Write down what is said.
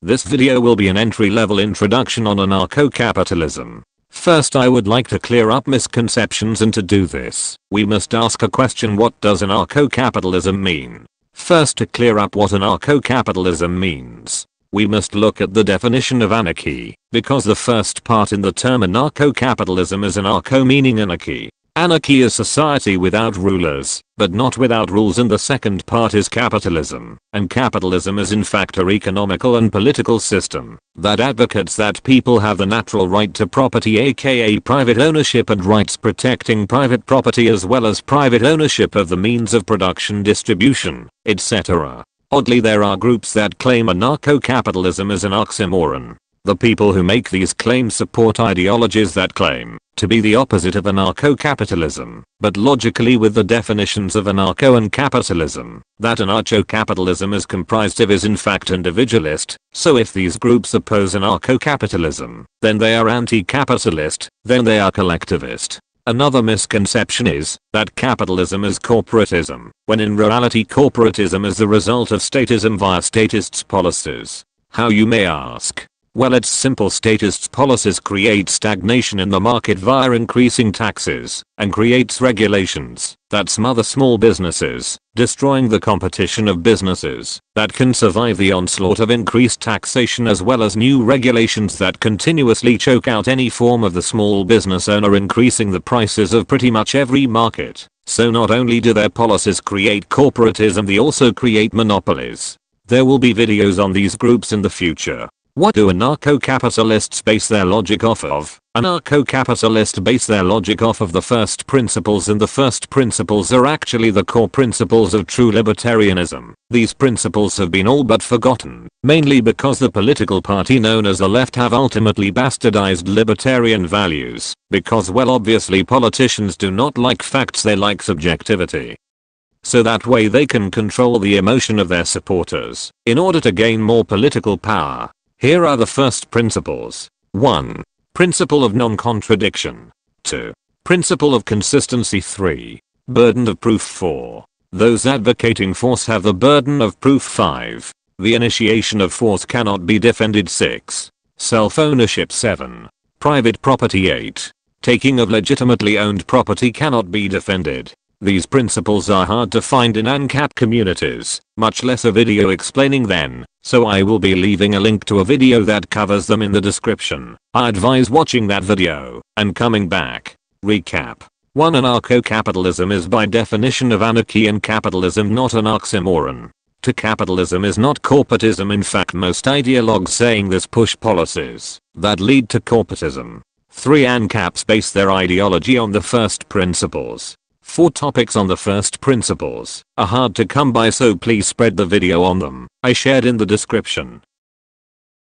This video will be an entry-level introduction on anarcho-capitalism. First, I would like to clear up misconceptions, and to do this, we must ask a question: what does anarcho-capitalism mean? First, to clear up what anarcho-capitalism means, we must look at the definition of anarchy, because the first part in the term anarcho-capitalism is anarcho, meaning anarchy. Anarchy is society without rulers, but not without rules, and the second part is capitalism, and capitalism is in fact an economical and political system that advocates that people have the natural right to property, aka private ownership, and rights protecting private property as well as private ownership of the means of production, distribution, etc. Oddly, there are groups that claim anarcho-capitalism is an oxymoron. The people who make these claims support ideologies that claim to be the opposite of anarcho-capitalism, but logically with the definitions of anarcho and capitalism, that anarcho-capitalism is comprised of is in fact individualist. So if these groups oppose anarcho-capitalism, then they are anti-capitalist, then they are collectivist. Another misconception is that capitalism is corporatism, when in reality corporatism is the result of statism via statists' policies. How, you may ask? Well, it's simple. Statists' policies create stagnation in the market via increasing taxes, and creates regulations that smother small businesses, destroying the competition of businesses that can survive the onslaught of increased taxation, as well as new regulations that continuously choke out any form of the small business owner, increasing the prices of pretty much every market. So not only do their policies create corporatism, they also create monopolies. There will be videos on these groups in the future. What do anarcho-capitalists base their logic off of? Anarcho-capitalists base their logic off of the first principles, and the first principles are actually the core principles of true libertarianism. These principles have been all but forgotten, mainly because the political party known as the left have ultimately bastardized libertarian values, because, well, obviously politicians do not like facts, they like subjectivity. So that way they can control the emotion of their supporters in order to gain more political power. Here are the first principles. 1. Principle of non-contradiction. 2. Principle of consistency. 3. Burden of proof. 4. Those advocating force have the burden of proof. 5. The initiation of force cannot be defended. 6. Self-ownership. 7. Private property. 8. Taking of legitimately owned property cannot be defended. These principles are hard to find in ANCAP communities, much less a video explaining them, so I will be leaving a link to a video that covers them in the description. I advise watching that video and coming back. Recap. 1. Anarcho-capitalism is by definition of anarchy and capitalism, not an oxymoron. 2. Capitalism is not corporatism. In fact, most ideologues saying this push policies that lead to corporatism. 3. ANCAPs base their ideology on the first principles. 4. Topics on the first principles are hard to come by, so please spread the video on them. I shared in the description.